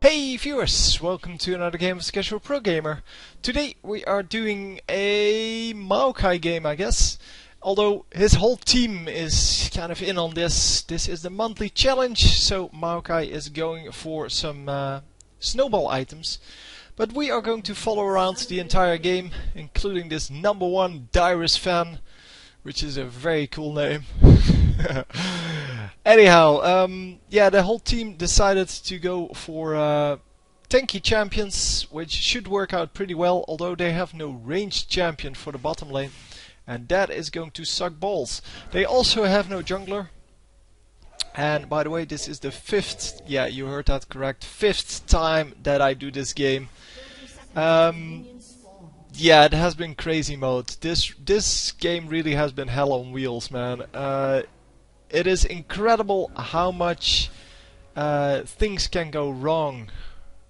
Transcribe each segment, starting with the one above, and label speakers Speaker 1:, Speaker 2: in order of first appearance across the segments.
Speaker 1: Hey viewers, welcome to another game of Casual Pro Gamer. Today we are doing a Maokai game, I guess. Although his whole team is kind of in on this. This is the monthly challenge, so Maokai is going for some snowball items. But we are going to follow around the entire game, including this #1 Dyrus fan, which is a very cool name. Anyhow, yeah, the whole team decided to go for tanky champions, which should work out pretty well, although they have no ranged champion for the bottom lane, and that is going to suck balls. They also have no jungler, and by the way, this is the fifth, yeah, you heard that correct, fifth time that I do this game. Yeah, it has been crazy mode. This game really has been hell on wheels, man. It is incredible how much things can go wrong,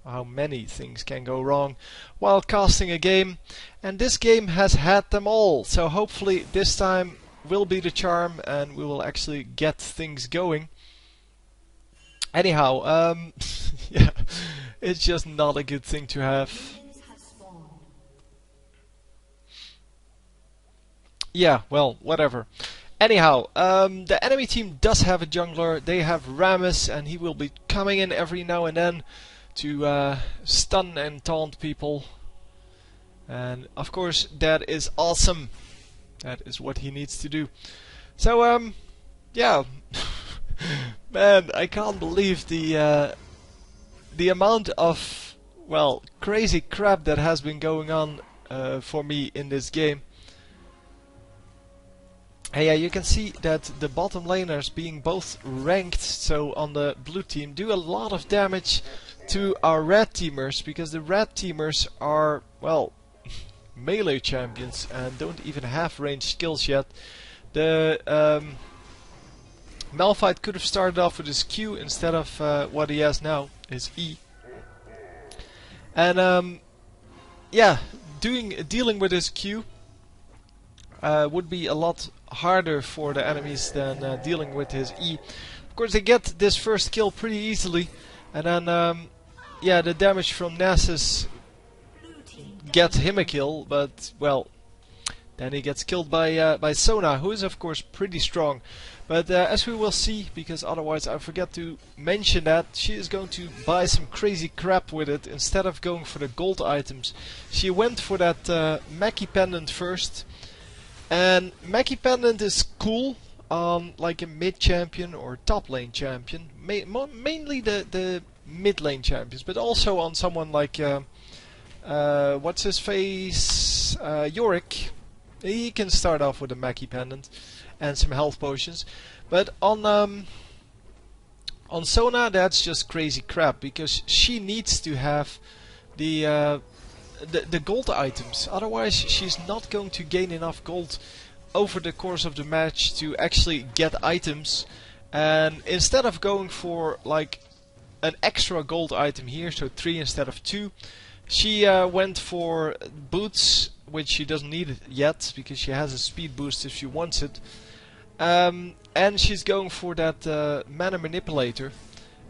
Speaker 1: how many things can go wrong while casting a game, and this game has had them all. So hopefully this time will be the charm and we will actually get things going. Anyhow, yeah, it's just not a good thing to have. Yeah, well, whatever. Anyhow, the enemy team does have a jungler. They have Rammus, and he will be coming in every now and then to stun and taunt people. And of course, that is awesome. That is what he needs to do. So, yeah, man, I can't believe the amount of, well, crazy crap that has been going on for me in this game. And yeah, you can see that the bottom laners, being both ranked, so on the blue team, do a lot of damage to our red teamers, because the red teamers are, well, melee champions and don't even have ranged skills yet. The Malphite could have started off with his Q instead of what he has now, his E. And yeah, dealing with his Q would be a lot harder for the enemies than dealing with his E. Of course, they get this first kill pretty easily, and then yeah, the damage from Nasus gets him a kill, but well, then he gets killed by Sona, who is of course pretty strong. But as we will see, because otherwise I forget to mention that, she is going to buy some crazy crap with it instead of going for the gold items. She went for that Mejai pendant first. And Mejai pendant is cool on like a mid champion or top lane champion, mainly the mid lane champions, but also on someone like what's his face, Yorick. He can start off with a Mejai pendant and some health potions, but on Sona that's just crazy crap, because she needs to have the gold items, otherwise she's not going to gain enough gold over the course of the match to actually get items. And instead of going for like an extra gold item here, so 3 instead of 2, she went for boots, which she doesn't need yet because she has a speed boost if she wants it. And she's going for that mana manipulator.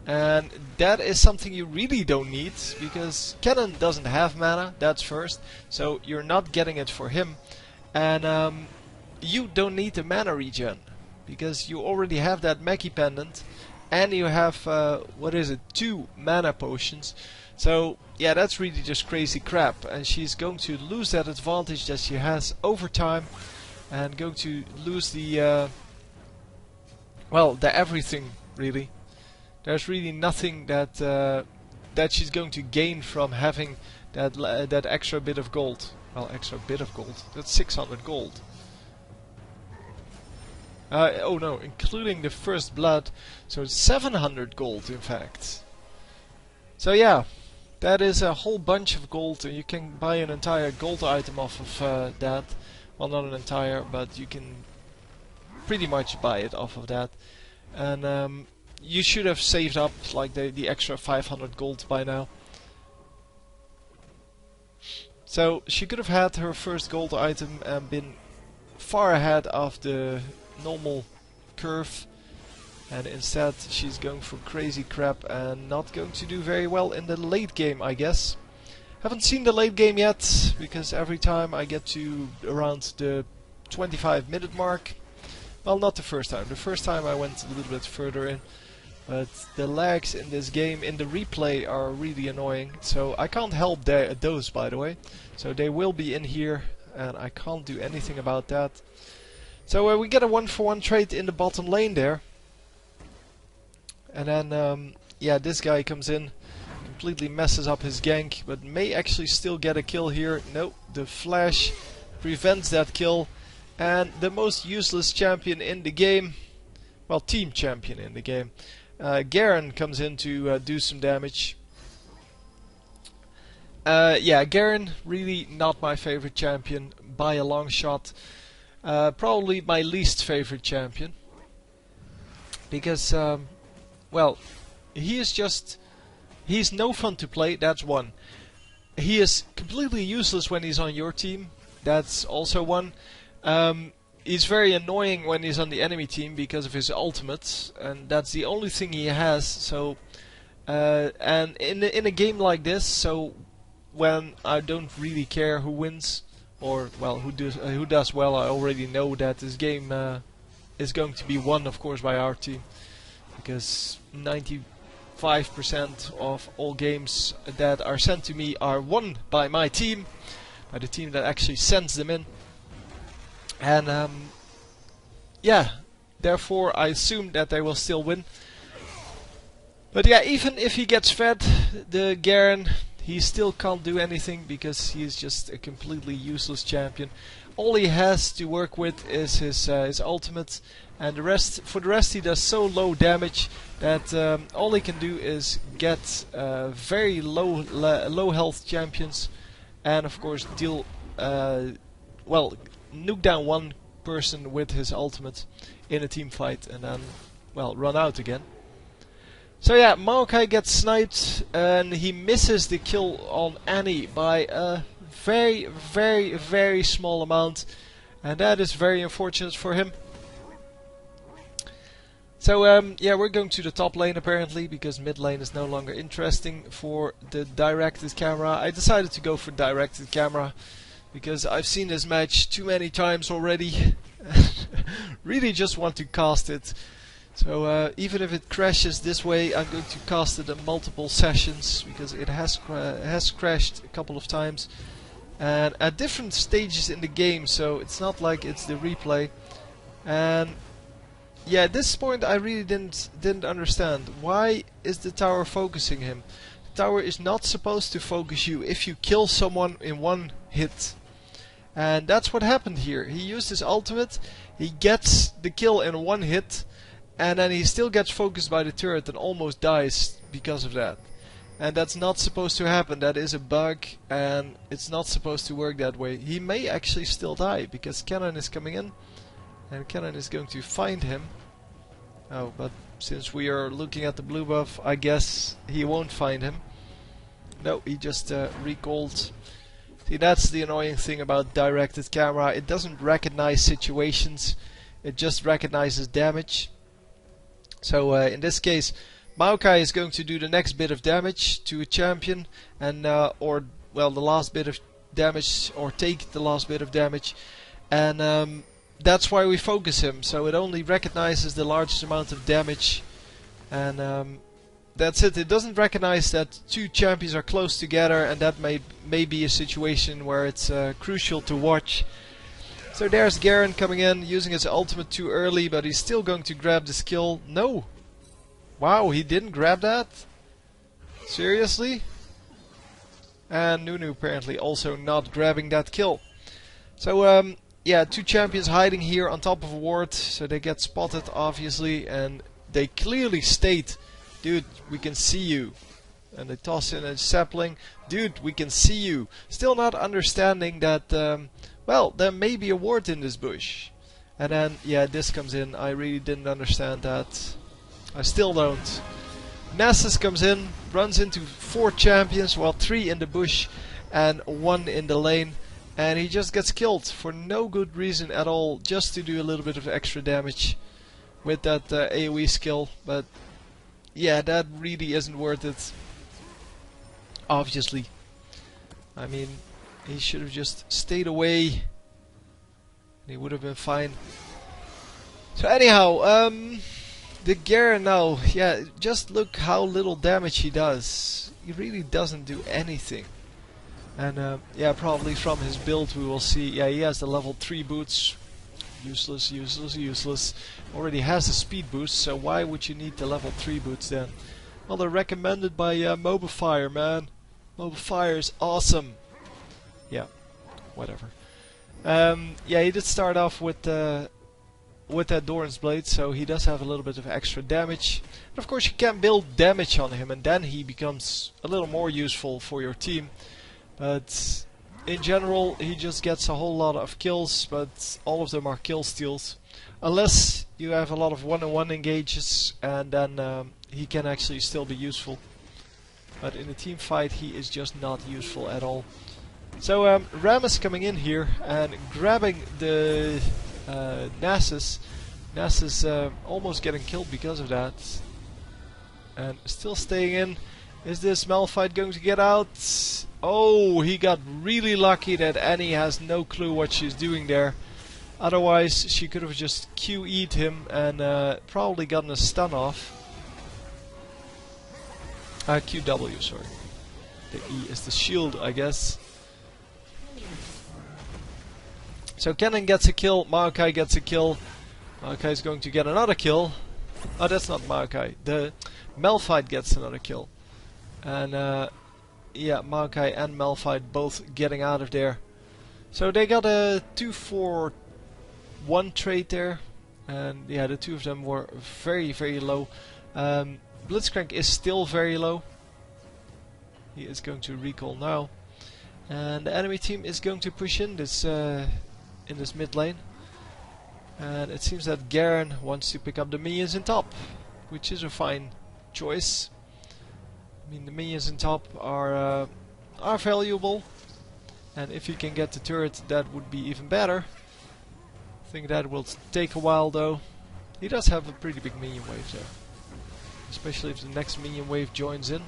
Speaker 1: And that is something you really don't need, because Kennen doesn't have mana, that's first, so you're not getting it for him. And you don't need the mana regen, because you already have that Mejai pendant, and you have, what is it, 2 mana potions. So yeah, that's really just crazy crap, and she's going to lose that advantage that she has over time, and going to lose the, well, the everything, really. There's really nothing that that she's going to gain from having that extra bit of gold. Well, extra bit of gold. That's 600 gold. Oh no, including the first blood, so it's 700 gold in fact. So yeah, that is a whole bunch of gold, and you can buy an entire gold item off of that. Well, not an entire, but you can pretty much buy it off of that. And you should have saved up like the extra 500 gold by now. So she could have had her first gold item and been far ahead of the normal curve. and instead she's going for crazy crap and not going to do very well in the late game, I guess. Haven't seen the late game yet, because every time I get to around the 25-minute mark, well, not the first time. The first time I went a little bit further in, but the lags in this game in the replay are really annoying. So I can't help those, by the way. So they will be in here, and I can't do anything about that. So we get a 1-for-1 trade in the bottom lane there. And then, yeah, this guy comes in, completely messes up his gank, but may actually still get a kill here. No, the flash prevents that kill. And the most useless champion in the game, well, team champion in the game, Garen comes in to do some damage. Yeah, Garen, really not my favorite champion by a long shot. Probably my least favorite champion. Because, well, he's no fun to play, that's one. He is completely useless when he's on your team, that's also one. He's very annoying when he's on the enemy team because of his ultimate, and that's the only thing he has. So, and in a game like this, so when I don't really care who wins or well who does well, I already know that this game is going to be won, of course, by our team, because 95% of all games that are sent to me are won by my team, by the team that actually sends them in. And yeah, therefore I assume that they will still win. But yeah, even if he gets fed, the Garen, he still can't do anything because he is just a completely useless champion. All he has to work with is his ultimate, and for the rest he does so low damage that all he can do is get very low health champions, and of course deal well, nuke down one person with his ultimate in a team fight and then, well, run out again. So yeah, Maokai gets sniped and he misses the kill on Annie by a very, very, very small amount, and that is very unfortunate for him. So yeah, we're going to the top lane apparently, because mid lane is no longer interesting for the directed camera. I decided to go for directed camera because I've seen this match too many times already. Really just want to cast it. So even if it crashes this way, I'm going to cast it in multiple sessions, because it has crashed a couple of times and at different stages in the game, so it's not like it's the replay. And yeah, at this point I really didn't understand, why is the tower focusing him? The tower is not supposed to focus you if you kill someone in one hit. And that's what happened here. He used his ultimate, he gets the kill in one hit, and then he still gets focused by the turret and almost dies because of that. And that's not supposed to happen, that is a bug, and it's not supposed to work that way. He may actually still die, because Cannon is coming in, and Cannon is going to find him. Oh, but since we are looking at the blue buff, I guess he won't find him. No, he just recalled. See, that's the annoying thing about directed camera. It doesn't recognize situations, it just recognizes damage. So in this case, Maokai is going to do the next bit of damage to a champion, and or well, the last bit of damage, or take the last bit of damage, and that's why we focus him. So it only recognizes the largest amount of damage, and that's it. It doesn't recognize that two champions are close together, and that may be a situation where it's crucial to watch. So there's Garen coming in, using his ultimate too early, but he's still going to grab the skill. No! Wow, he didn't grab that? Seriously? And Nunu apparently also not grabbing that kill. So yeah, two champions hiding here on top of a ward, so they get spotted obviously, and they clearly state, dude, we can see you. And they toss in a sapling, dude, we can see you. Still not understanding that, well, there may be a ward in this bush. And then, yeah, this comes in. I really didn't understand that. I still don't. Nasus comes in, runs into 4 champions, well, 3 in the bush and 1 in the lane. And he just gets killed for no good reason at all, just to do a little bit of extra damage. with that AoE skill, but yeah, that really isn't worth it. Obviously. I mean, he should have just stayed away, and he would have been fine. So anyhow, the Garen now, yeah, just look how little damage he does. He really doesn't do anything. And yeah, probably from his build we will see, yeah, he has the level 3 boots. Useless, useless, useless. Already has the speed boost, so why would you need the level 3 boots then? Well, they're recommended by Mobifire, man. Mobifire is awesome. Yeah, whatever. Yeah, he did start off with that Doran's Blade, so he does have a little bit of extra damage. And of course you can build damage on him, and then he becomes a little more useful for your team. But in general, he just gets a whole lot of kills, but all of them are kill steals. Unless you have a lot of one-on-one engages, and then he can actually still be useful. But in a team fight, he is just not useful at all. So Ram is coming in here and grabbing the Nasus. Nasus almost getting killed because of that. And still staying in. Is this Malphite going to get out? Oh, he got really lucky that Annie has no clue what she's doing there. Otherwise, she could have just QE'd him and probably gotten a stun off. QW, sorry. The E is the shield, I guess. So Kennen gets a kill, Maokai gets a kill. Maokai is going to get another kill. Oh, that's not Maokai. The Malphite gets another kill. And yeah, Maokai and Malphite both getting out of there. So they got a 2-4-1 trade there. And yeah, the two of them were very, very low. Blitzcrank is still very low. He is going to recall now. And the enemy team is going to push in this mid lane. And it seems that Garen wants to pick up the minions in top, which is a fine choice. I mean, the minions in top are valuable, and if you can get the turret, that would be even better. I think that will take a while though. He does have a pretty big minion wave there, especially if the next minion wave joins in.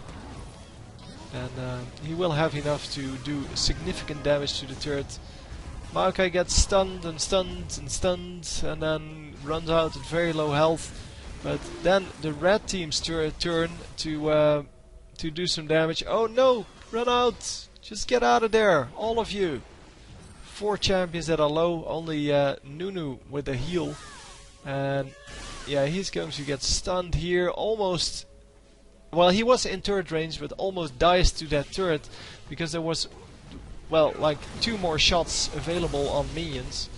Speaker 1: And he will have enough to do significant damage to the turret. Maokai gets stunned and stunned and stunned, and then runs out at very low health. But then the red team's turn to do some damage. Oh no! Run out! Just get out of there, all of you! 4 champions that are low, only Nunu with a heal. And yeah, he's going to get stunned here, almost... Well, he was in turret range, but almost dies to that turret, because there was, well, like 2 more shots available on minions.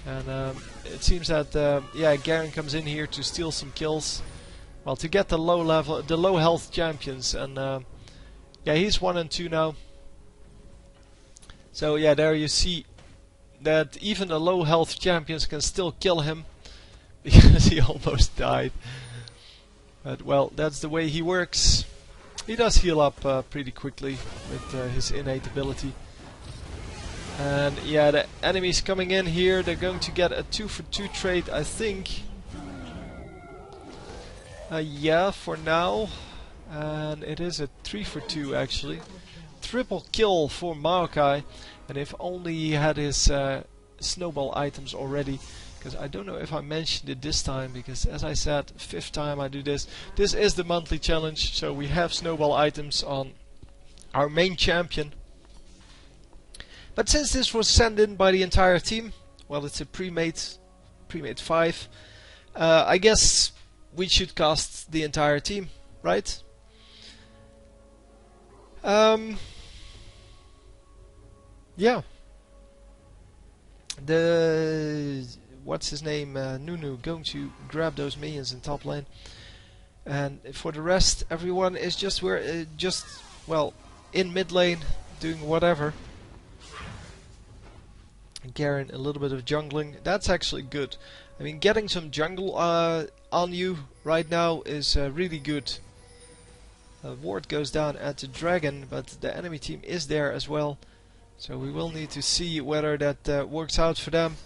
Speaker 1: And it seems that, yeah, Garen comes in here to steal some kills. Well, to get the low health champions, and yeah, he's 1 and 2 now. So yeah, there you see that even the low health champions can still kill him, because he almost died. But well, that's the way he works. He does heal up pretty quickly with his innate ability. And yeah, the enemies coming in here, they're going to get a 2-for-2 trade, I think. Yeah, for now. And it is a 3-for-2 actually. Triple kill for Maokai. And if only he had his snowball items already. Because I don't know if I mentioned it this time, because as I said, 5th time I do this. This is the monthly challenge, so we have snowball items on our main champion. But since this was sent in by the entire team, well, it's a Premade 5, I guess we should cast the entire team, right? Yeah. What's his name, Nunu, going to grab those minions in top lane, and for the rest, everyone is just well, in mid lane doing whatever. Garen a little bit of jungling. That's actually good. I mean, getting some jungle on you right now is really good. Ward goes down at the dragon, but the enemy team is there as well, so we will need to see whether that works out for them.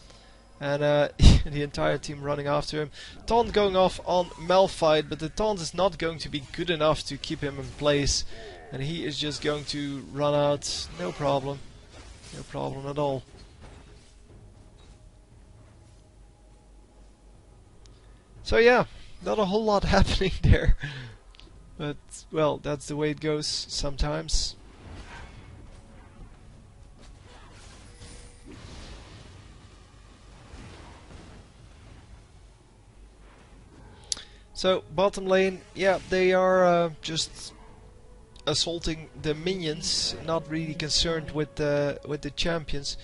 Speaker 1: And the entire team running after him. Taunt going off on Malphite, but the taunt is not going to be good enough to keep him in place. And he is just going to run out, no problem. No problem at all. So yeah, not a whole lot happening there. But, well, that's the way it goes sometimes. So, bottom lane, yeah, they are just assaulting the minions, not really concerned with the champions.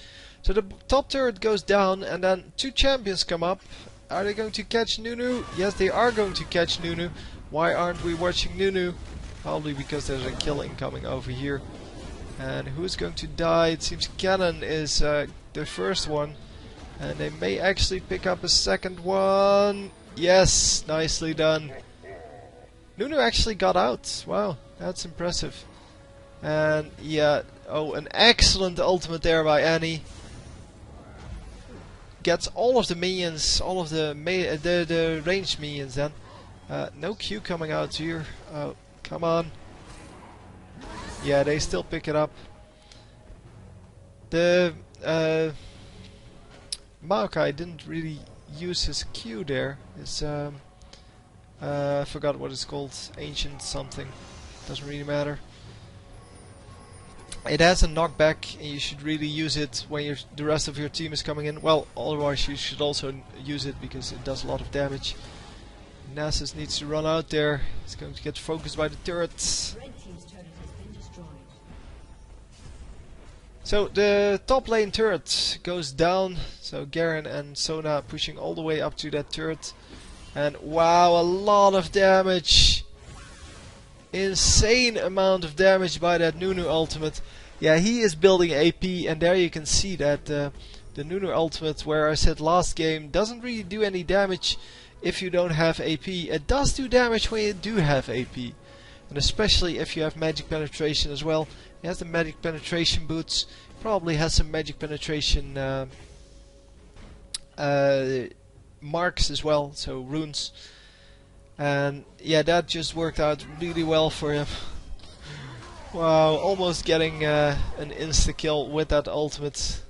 Speaker 1: So the top turret goes down, and then 2 champions come up. Are they going to catch Nunu? Yes, they are going to catch Nunu. Why aren't we watching Nunu? Probably because there's a kill incoming over here. And who's going to die? It seems Cannon is the first one. And they may actually pick up a second one. Yes, nicely done. Nunu actually got out. Wow, that's impressive. And yeah, oh, an excellent ultimate there by Annie. Gets all of the minions, all of the ranged minions then. No Q coming out here. Oh, come on. Yeah, they still pick it up. The Maokai didn't really use his Q there. His I forgot what it's called. Ancient something. Doesn't really matter. It has a knockback, and you should really use it when the rest of your team is coming in. Well, otherwise you should also use it because it does a lot of damage. Nasus needs to run out there. He's going to get focused by the turrets. So the top lane turret goes down. So Garen and Sona pushing all the way up to that turret. And wow, a lot of damage. Insane amount of damage by that Nunu ultimate. Yeah, he is building AP, and there you can see that the Nunu ultimate, where I said last game, doesn't really do any damage if you don't have AP. It does do damage when you do have AP. And especially if you have magic penetration as well. He has the magic penetration boots. Probably has some magic penetration marks as well, so runes. And yeah, that just worked out really well for him. Wow, almost getting an insta-kill with that ultimate.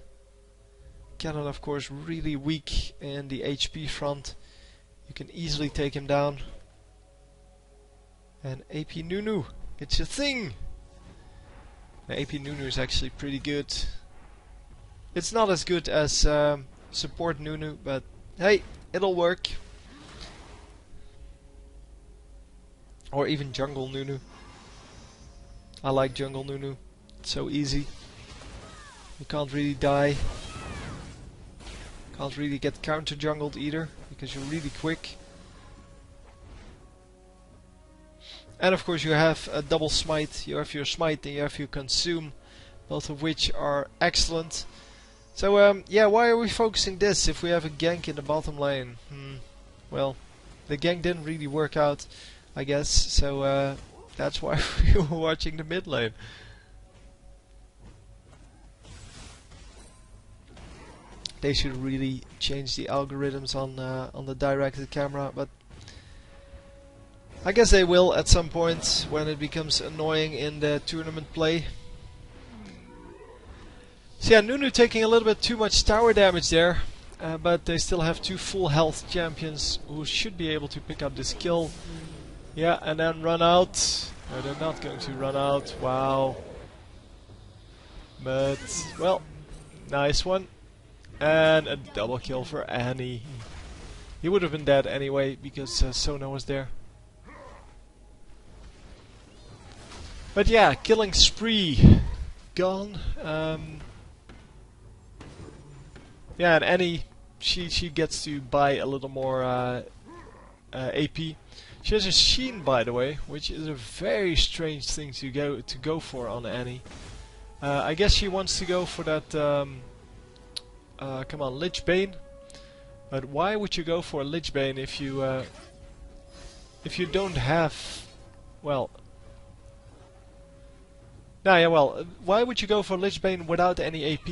Speaker 1: Cannon, of course, really weak in the HP front. You can easily take him down. And AP Nunu, it's a thing! The AP Nunu is actually pretty good. It's not as good as support Nunu, but hey, it'll work. Or even jungle Nunu. I like jungle Nunu. It's so easy. You can't really die. Can't really get counter jungled either, because you're really quick. And of course you have a double smite. You have your smite and you have your consume, both of which are excellent. So yeah, why are we focusing this if we have a gank in the bottom lane? Well, the gank didn't really work out, I guess, so that's why we were watching the mid lane. They should really change the algorithms on the directed camera, but I guess they will at some point when it becomes annoying in the tournament play. So yeah, Nunu taking a little bit too much tower damage there, but they still have 2 full health champions who should be able to pick up this kill. Yeah, and then run out. No, they're not going to run out. Wow. But, well, nice one. And a double kill for Annie. He would have been dead anyway because Sona was there. But yeah, killing spree gone. Yeah, and Annie, she gets to buy a little more AP. She has a sheen, by the way, which is a very strange thing to go for on Annie. I guess she wants to go for that. Come on, Lich Bane. But why would you go for a Lich Bane if you don't have, well? Nah, yeah, well, why would you go for Lich Bane without any AP?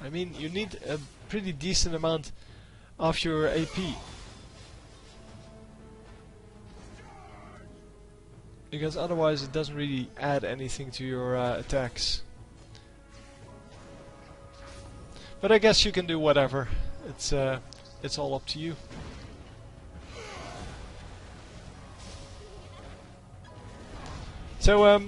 Speaker 1: I mean, you need a pretty decent amount of your AP. Because otherwise it doesn't really add anything to your attacks. But I guess you can do whatever. It's all up to you. So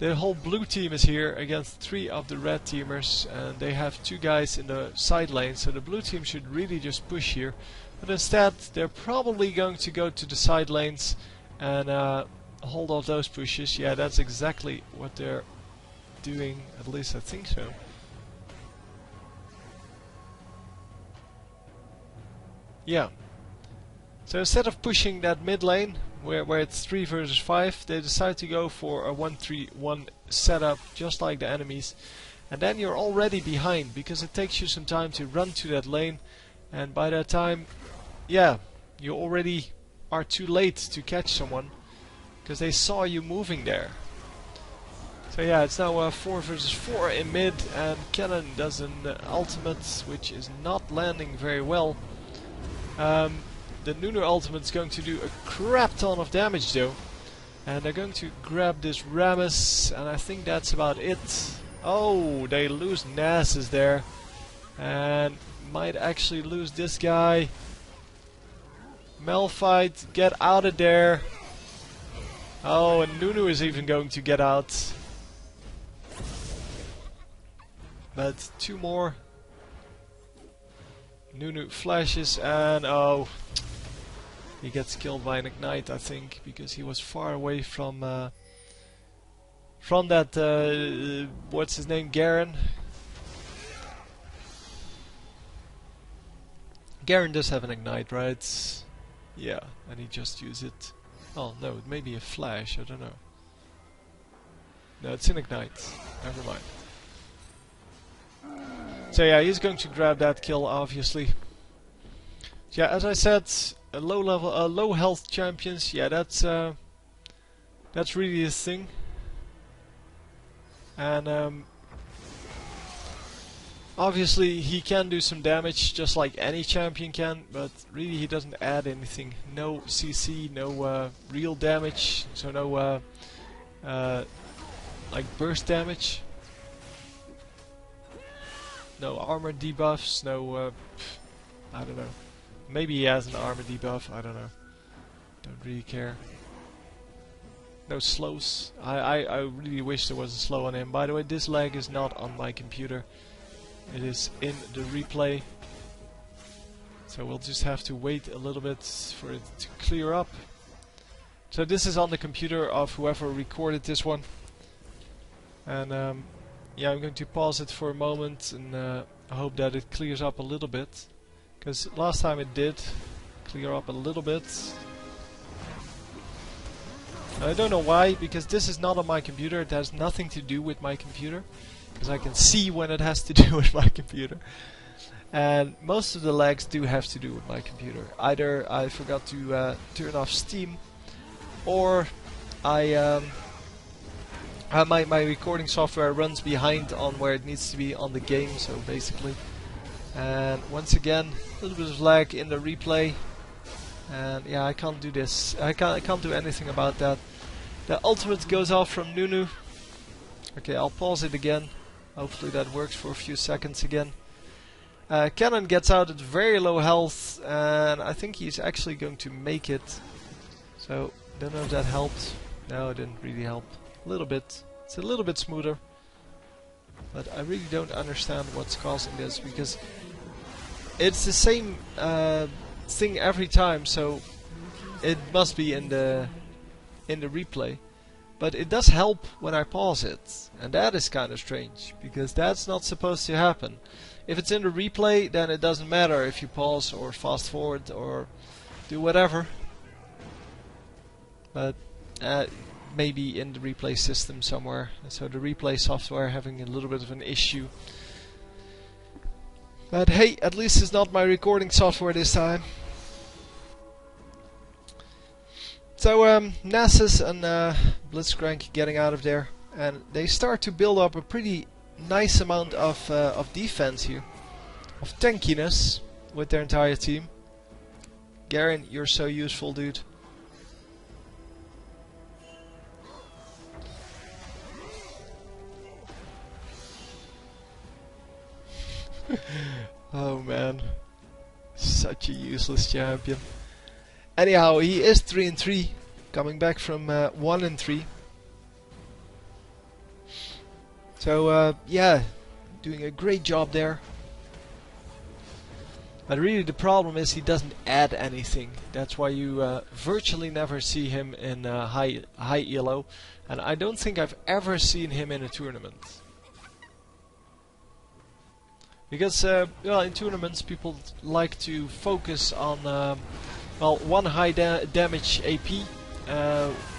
Speaker 1: the whole blue team is here against 3 of the red teamers, and they have 2 guys in the side lane, so the blue team should really just push here. But instead they're probably going to go to the side lanes and hold off those pushes. Yeah, that's exactly what they're doing, at least I think so. Yeah. So instead of pushing that mid lane, where it's 3 versus 5, they decide to go for a 1-3-1 setup, just like the enemies. And then you're already behind, because it takes you some time to run to that lane. And by that time, yeah, you already are too late to catch someone, because they saw you moving there. So yeah, it's now 4 versus 4 in mid, and Cannon does an ultimate, which is not landing very well. The Nunu ultimate is going to do a crap ton of damage though. And they're going to grab this Rammus, and I think that's about it. Oh, they lose Nasus there. And might actually lose this guy. Malphite, get out of there. Oh, and Nunu is even going to get out. But 2 more. Nunu flashes, and oh, he gets killed by an ignite, I think, because he was far away from that. What's his name? Garen. Garen does have an ignite, right? Yeah, and he just used it. Oh no, it may be a flash. I don't know. No, it's an ignite. Never mind. So yeah, he's going to grab that kill, obviously. So yeah, as I said, a low health champions. Yeah, that's really his thing. And obviously he can do some damage, just like any champion can. But really, he doesn't add anything. No CC, no real damage. So no like burst damage. No armor debuffs, no, I don't know. Maybe he has an armor debuff, I don't know. Don't really care. No slows. I really wish there was a slow on him. By the way, this lag is not on my computer. It is in the replay. So we'll just have to wait a little bit for it to clear up. So this is on the computer of whoever recorded this one. And yeah, I'm going to pause it for a moment, and I hope that it clears up a little bit. Because last time it did clear up a little bit. And I don't know why, because this is not on my computer. It has nothing to do with my computer. Because I can see when it has to do with my computer. And most of the lags do have to do with my computer. Either I forgot to turn off Steam, or my recording software runs behind on where it needs to be on the game, so basically. And once again, a little bit of lag in the replay. And yeah, I can't do this. I can't do anything about that. The ultimate goes off from Nunu. Okay, I'll pause it again. Hopefully that works for a few seconds again. Cannon gets out at very low health, and I think he's actually going to make it. So, don't know if that helped. No, it didn't really help. A little bit. It's a little bit smoother. But I really don't understand what's causing this, because it's the same thing every time, so it must be in the replay. But it does help when I pause it, and that is kind of strange, because that's not supposed to happen. If it's in the replay, then it doesn't matter if you pause or fast forward or do whatever. But maybe in the replay system somewhere. So the replay software having a little bit of an issue. But hey, at least it's not my recording software this time. So Nasus and Blitzcrank getting out of there, and they start to build up a pretty nice amount of defense here, of tankiness. with their entire team. Garen, you're so useful, dude. Oh man, such a useless champion. Anyhow, he is 3-3, coming back from 1-3. So yeah, doing a great job there. But really the problem is he doesn't add anything. That's why you virtually never see him in high elo. And I don't think I've ever seen him in a tournament. Because well, in tournaments people like to focus on well, one high damage AP,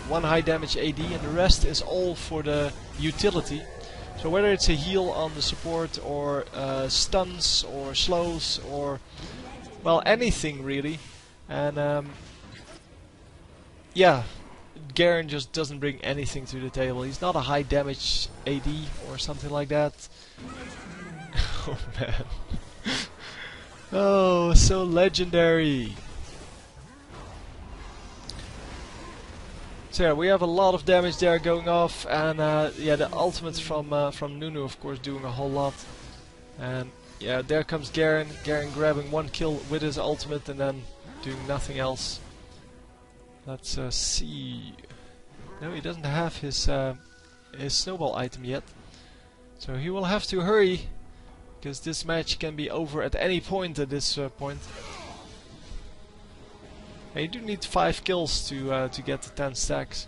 Speaker 1: one high damage AD, and the rest is all for the utility. So whether it's a heal on the support, or stuns, or slows, or well, anything really. And yeah, Garen just doesn't bring anything to the table. He's not a high damage AD or something like that. Oh man. Oh, so legendary. So yeah, we have a lot of damage there going off, and yeah, the ultimate from Nunu, of course, doing a whole lot. And yeah, there comes Garen. Garen grabbing one kill with his ultimate and then doing nothing else. Let's see. No, he doesn't have his snowball item yet, so he will have to hurry, because this match can be over at any point at this point. And you do need 5 kills to get the 10 stacks,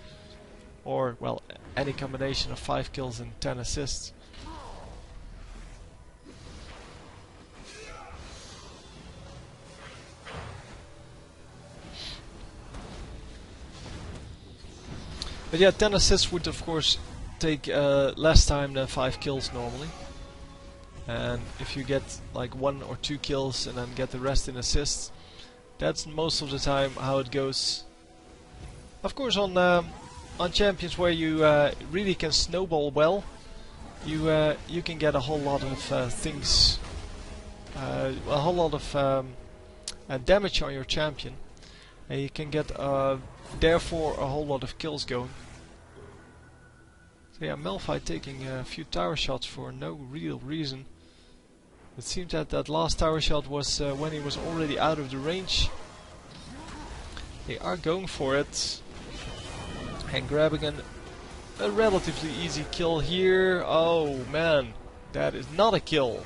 Speaker 1: or well, any combination of 5 kills and 10 assists. But yeah, 10 assists would of course take less time than 5 kills normally. And if you get like 1 or 2 kills and then get the rest in assists, that's most of the time how it goes. Of course, on champions where you really can snowball well, you can get a whole lot of things, a whole lot of damage on your champion, and you can get therefore a whole lot of kills going. So yeah, Maokai taking a few tower shots for no real reason. It seemed that that last tower shot was when he was already out of the range. They are going for it and grabbing a relatively easy kill here. Oh man, that is not a kill.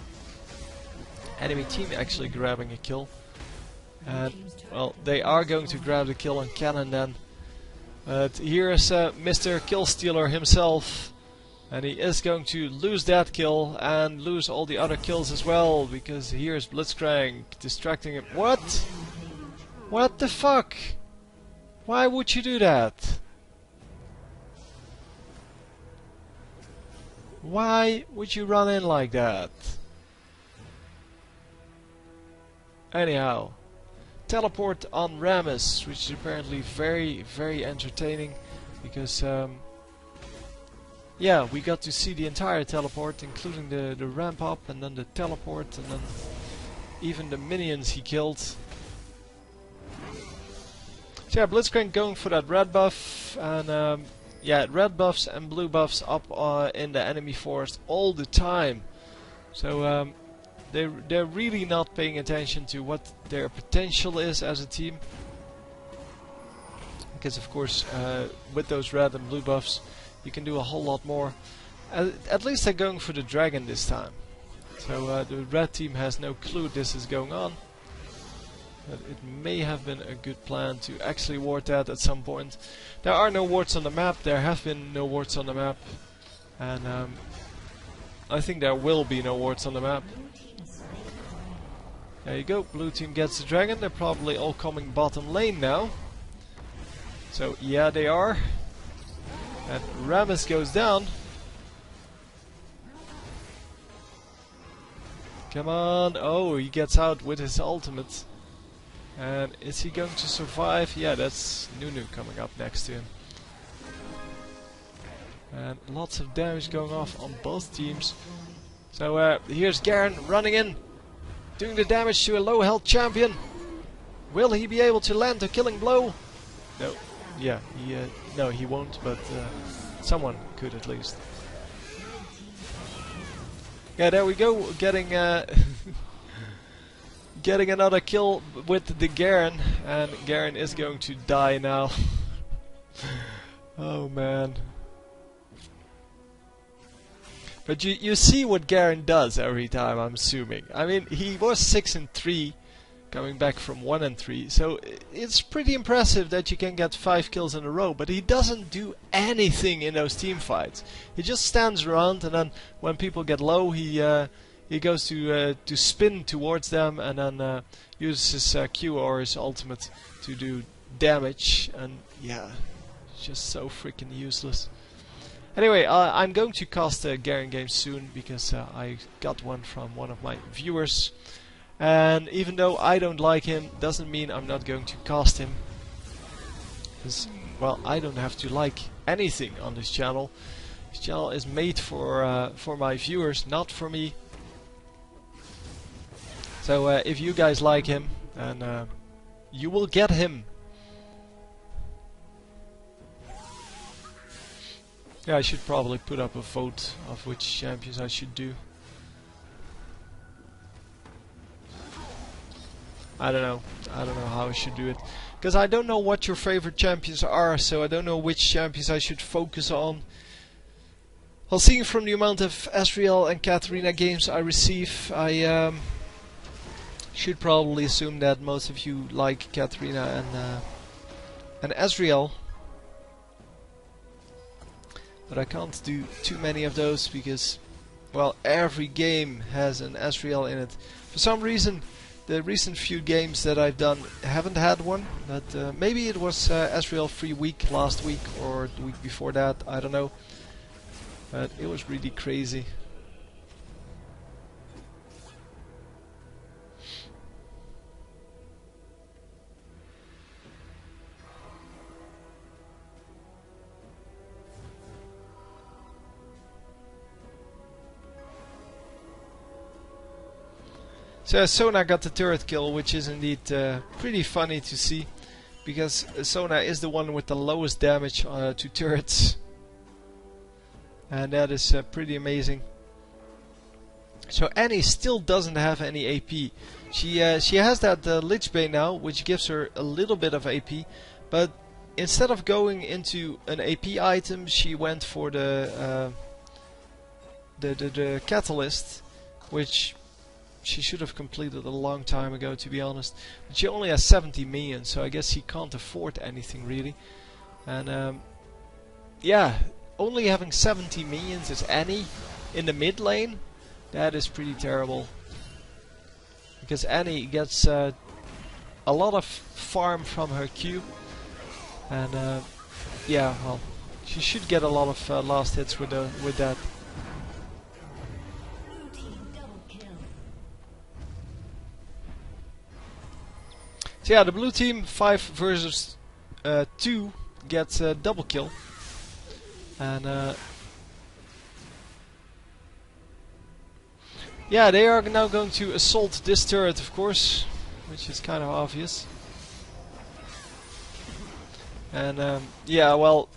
Speaker 1: Enemy team actually grabbing a kill. And well, they are going to grab the kill on cannon then. But here is Mr. Soulstealer himself. And he is going to lose that kill and lose all the other kills as well, because here's Blitzcrank distracting him. What? What the fuck? Why would you do that? Why would you run in like that? Anyhow, teleport on Rammus, which is apparently very, very entertaining, because yeah, we got to see the entire teleport, including the ramp up and then the teleport and then even the minions he killed. So yeah, Blitzcrank going for that red buff, and yeah, red buffs and blue buffs up in the enemy forest all the time. So they're really not paying attention to what their potential is as a team, because of course with those red and blue buffs you can do a whole lot more. At least they're going for the dragon this time. So the red team has no clue this is going on. But it may have been a good plan to actually ward that at some point. There are no wards on the map. There have been no wards on the map. And I think there will be no wards on the map. There you go. Blue team gets the dragon. They're probably all coming bottom lane now. So yeah, they are. And Rammus goes down. Come on. Oh, he gets out with his ultimate. And is he going to survive? Yeah, that's Nunu coming up next to him. And lots of damage going off on both teams. So here's Garen running in. Doing the damage to a low health champion. Will he be able to land a killing blow? No. Yeah, no, he won't, but someone could at least. Yeah, there we go. Getting getting another kill with the Garen, and Garen is going to die now. Oh man. But you see what Garen does every time, I'm assuming. I mean, he was 6-3, coming back from 1-3, so it's pretty impressive that you can get 5 kills in a row, but he doesn't do anything in those team fights. He just stands around, and then when people get low, he goes to spin towards them, and then uses his Q or his ultimate to do damage, and yeah, it's just so freaking useless. Anyway, I'm going to cast a Garen game soon, because I got one from one of my viewers. And even though I don't like him, doesn't mean I'm not going to cast him. Because, well, I don't have to like anything on this channel. This channel is made for my viewers, not for me. So if you guys like him, then you will get him. Yeah, I should probably put up a vote of which champions I should do. I don't know how I should do it. Because I don't know what your favorite champions are, so I don't know which champions I should focus on. Well, seeing from the amount of Ezreal and Katarina games I receive, I should probably assume that most of you like Katarina and Ezreal. But I can't do too many of those because, well, every game has an Ezreal in it. For some reason, the recent few games that I've done haven't had one. But maybe it was Ezreal free week last week or the week before that, I don't know. But it was really crazy. So Sona got the turret kill, which is indeed pretty funny to see, because Sona is the one with the lowest damage to turrets, and that is pretty amazing. So Annie still doesn't have any AP. She has that Lich Bane now, which gives her a little bit of AP, but instead of going into an AP item, she went for the Catalyst, which she should have completed a long time ago, to be honest. But she only has 70 minions, so I guess she can't afford anything really. And yeah, only having 70 minions as Annie in the mid lane, that is pretty terrible. Because Annie gets a lot of farm from her Q, and yeah, well, she should get a lot of last hits with that. So yeah, the blue team 5 versus 2 gets a double kill, and yeah, they are now going to assault this turret, of course, which is kind of obvious. And yeah, well,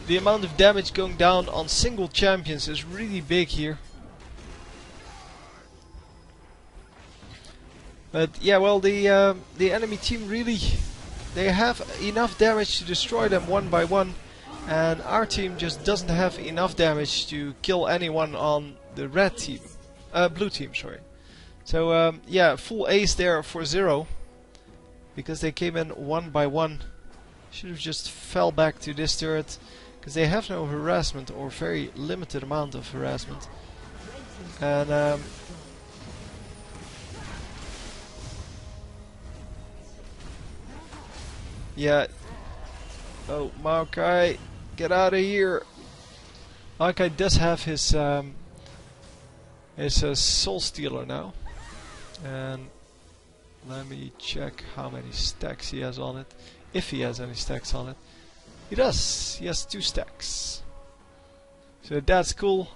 Speaker 1: the amount of damage going down on single champions is really big here. But yeah, well, the enemy team really, they have enough damage to destroy them one by one, and our team just doesn't have enough damage to kill anyone on the red team, blue team, sorry. So yeah, full ace there for 0, because they came in one by one. Should have just fell back to this turret, because they have no harassment, or very limited amount of harassment. And yeah. Oh, Maokai, get out of here. Maokai does have his Soulstealer now. And let me check how many stacks he has on it. If he has any stacks on it. He does. He has 2 stacks. So that's cool.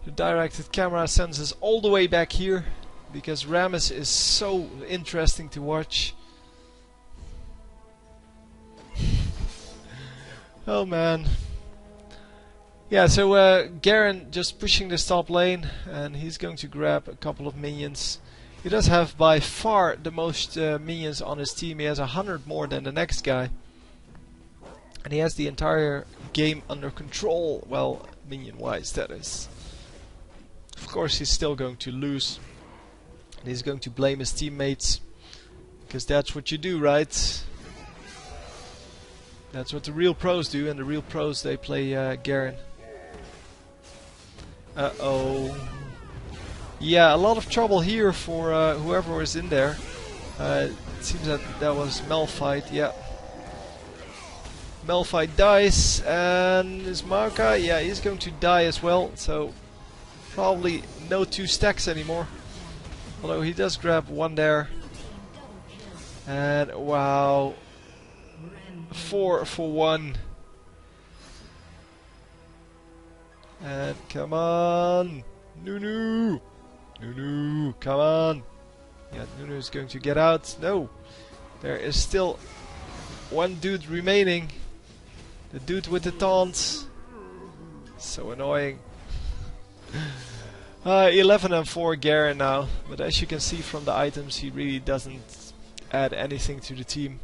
Speaker 1: The directed camera sends us all the way back here because Rammus is so interesting to watch. Oh man. Yeah, so Garen just pushing this top lane, and he's going to grab a couple of minions. He does have by far the most minions on his team. He has 100 more than the next guy. And he has the entire game under control. Well, minion-wise, that is. Of course, he's still going to lose. And he's going to blame his teammates. Because that's what you do, right? That's what the real pros do. And the real pros, they play Garen. Uh-oh. Yeah, a lot of trouble here for whoever was in there. It seems that that was Malphite, yeah. Malphite dies, and is Maokai? Yeah, he's going to die as well, so probably no 2 stacks anymore. Although he does grab one there. And wow. 4 for 1. And come on! Nunu! Nunu, come on! Yeah, Nunu is going to get out. No! There is still one dude remaining. The dude with the taunts. So annoying. 11 and 4 Garen now. But as you can see from the items, he really doesn't add anything to the team.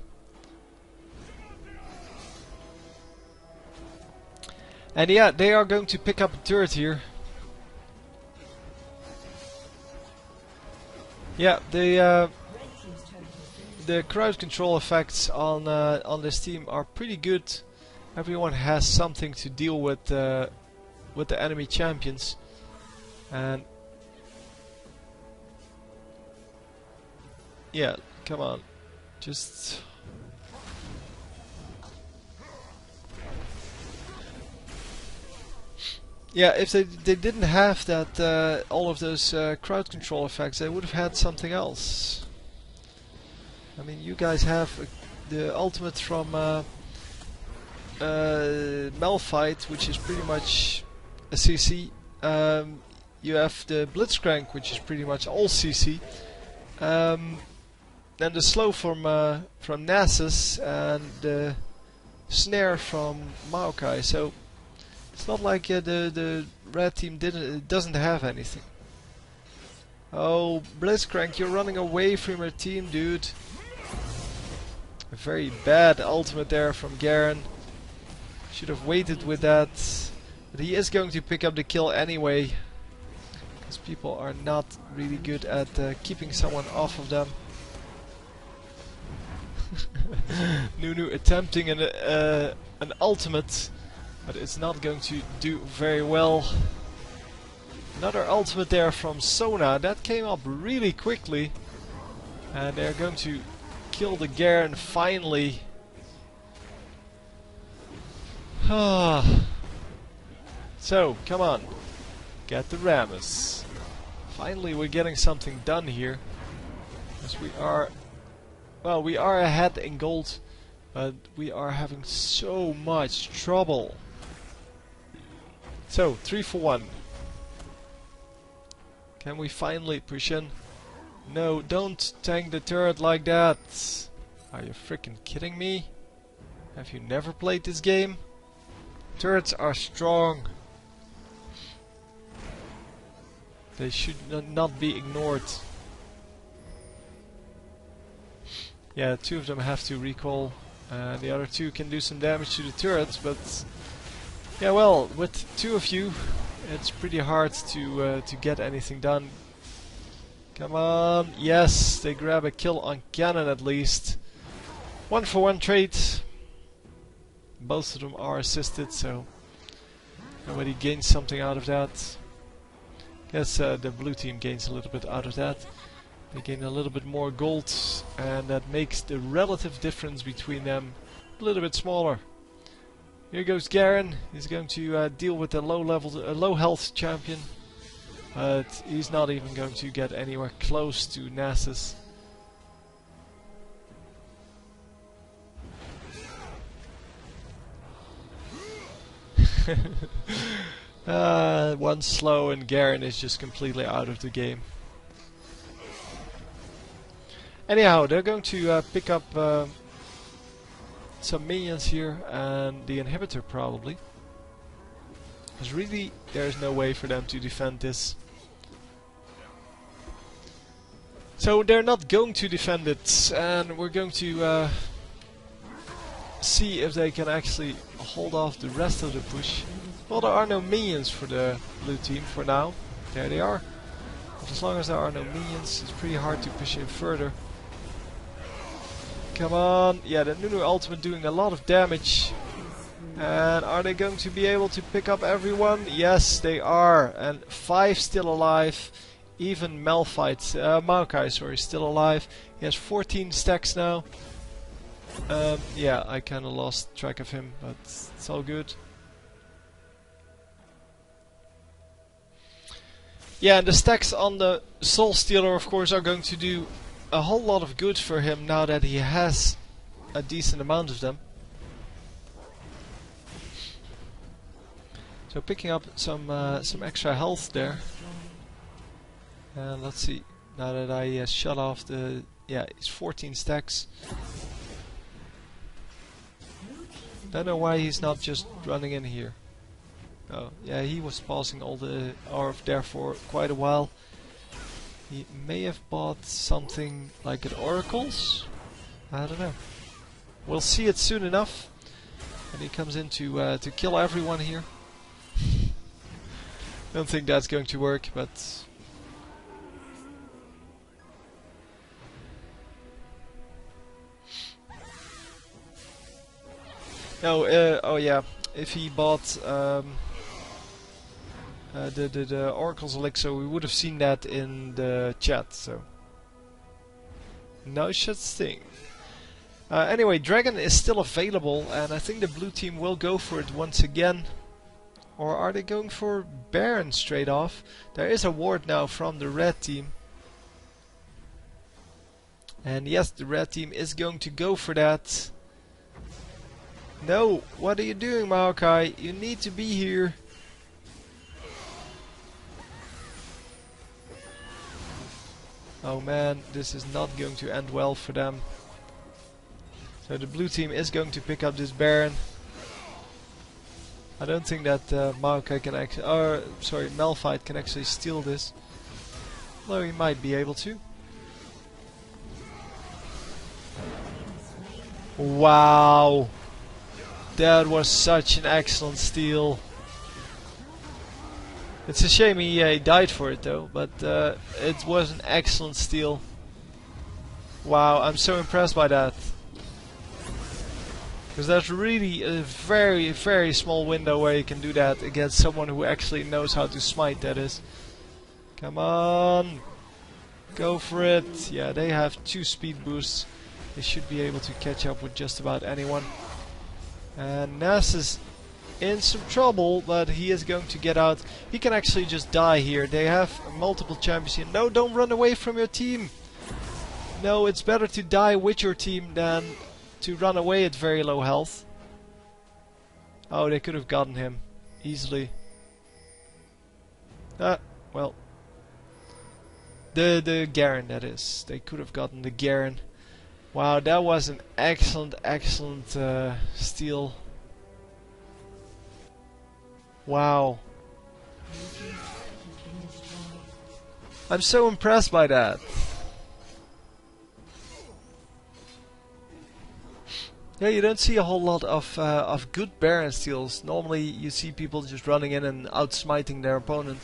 Speaker 1: And yeah, they are going to pick up a turret here. Yeah, the crowd control effects on this team are pretty good. Everyone has something to deal with the enemy champions, and yeah, come on, just. Yeah, if they didn't have that all of those crowd control effects, they would have had something else. I mean, you guys have the ultimate from Malphite, which is pretty much a CC. You have the Blitzcrank, which is pretty much all CC. Then the slow from Nasus and the snare from Maokai. So it's not like the red team doesn't have anything. Oh, Blitzcrank, you're running away from your team, dude. A very bad ultimate there from Garen. Should have waited with that. But he is going to pick up the kill anyway. Because people are not really good at keeping someone off of them. Nunu attempting an ultimate. But it's not going to do very well. Another ultimate there from Sona. That came up really quickly. And they're going to kill the Garen finally. So, come on. Get the Rammus. Finally we're getting something done here. Because we are... Well, we are ahead in gold. But we are having so much trouble. So, 3 for 1. Can we finally push in? No, don't tank the turret like that. Are you freaking kidding me? Have you never played this game? Turrets are strong. They should not be ignored. Yeah, 2 of them have to recall. The other 2 can do some damage to the turrets, but... Yeah, well, with 2 of you, it's pretty hard to get anything done. Come on, yes, they grab a kill on cannon at least. 1 for 1 trade. Both of them are assisted, so nobody gains something out of that. Guess the blue team gains a little bit out of that. They gain a little bit more gold, and that makes the relative difference between them a little bit smaller. Here goes Garen. He's going to deal with the low health champion, but he's not even going to get anywhere close to Nasus. One slow and Garen is just completely out of the game. Anyhow, they're going to pick up some minions here and the inhibitor probably. Because really, there's no way for them to defend this. So they're not going to defend it, and we're going to see if they can actually hold off the rest of the push. Well, there are no minions for the blue team for now. There they are. But as long as there are no minions, it's pretty hard to push in further. Come on. Yeah, the Nunu ultimate doing a lot of damage. And are they going to be able to pick up everyone? Yes, they are. And 5 still alive. Even Maokai, sorry, still alive. He has 14 stacks now. Yeah, I kinda lost track of him, but it's all good. Yeah, and the stacks on the Soulstealer, of course, are going to do a whole lot of good for him now that he has a decent amount of them. So picking up some extra health there. And let's see, now that I shut off the... yeah, it's 14 stacks. Don't know why he's not just running in here. Oh, yeah, he was pausing all the RF there for quite a while. He may have bought something like an Oracles? I don't know. We'll see it soon enough. And he comes in to kill everyone here. Don't think that's going to work, but... no, oh yeah, if he bought the Oracle's Elixir, we would have seen that in the chat, so... no such thing. Anyway, Dragon is still available, and I think the blue team will go for it once again. Or are they going for Baron straight off? There is a ward now from the red team. And yes, the red team is going to go for that. No, what are you doing, Maokai? You need to be here. Oh man, this is not going to end well for them. So the blue team is going to pick up this Baron. I don't think that Maokai can actually, or sorry, Malphite can actually steal this. Though he might be able to. Wow, that was such an excellent steal. It's a shame he died for it though, but it was an excellent steal. Wow, I'm so impressed by that. Because that's really a very, very small window where you can do that against someone who actually knows how to smite, that is. Come on! Go for it! Yeah, they have 2 speed boosts. They should be able to catch up with just about anyone. And Nas is in some trouble, but he is going to get out. He can actually just die here. They have multiple champions here. No, don't run away from your team! No, it's better to die with your team than to run away at very low health. Oh, they could have gotten him easily. Well. The Garen, that is. They could have gotten the Garen. Wow, that was an excellent, excellent steal. Wow. I'm so impressed by that. Yeah, you don't see a whole lot of good Baron steals. Normally you see people just running in and outsmiting their opponent.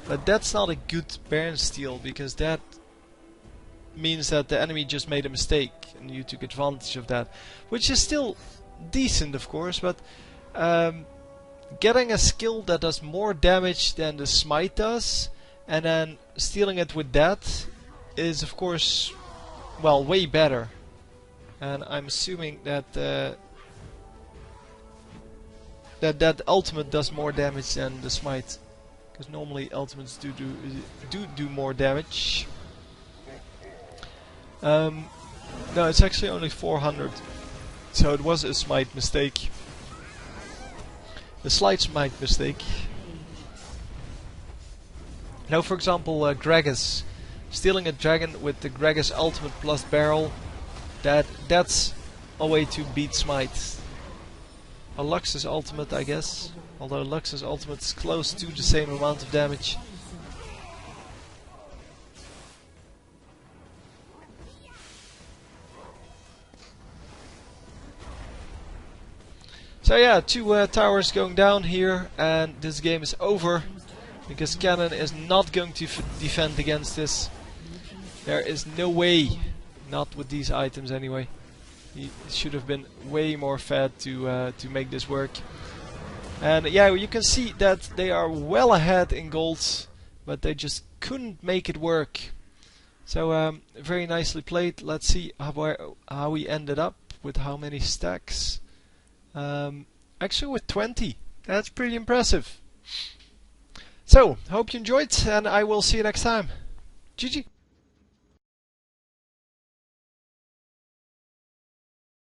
Speaker 1: But that's not a good Baron steal, because that means that the enemy just made a mistake and you took advantage of that. Which is still decent, of course, but getting a skill that does more damage than the smite does and then stealing it with that is, of course, well, way better. And I'm assuming that that ultimate does more damage than the smite, because normally ultimates do more damage. No, it's actually only 400, so it was a smite mistake, a slight smite mistake. Now, for example, Gragas. Stealing a dragon with the Gragas ultimate plus barrel, that's a way to beat Smite. A Lux's ultimate, I guess. Although Lux's ultimate is close to the same amount of damage. So yeah, 2 towers going down here, and this game is over. Because Cannon is not going to defend against this. There is no way. Not with these items anyway. He should have been way more fed to make this work. And yeah, you can see that they are well ahead in golds, but they just couldn't make it work. So very nicely played. Let's see how we ended up with how many stacks. Actually with 20. That's pretty impressive. So, hope you enjoyed, and I will see you next time. GG!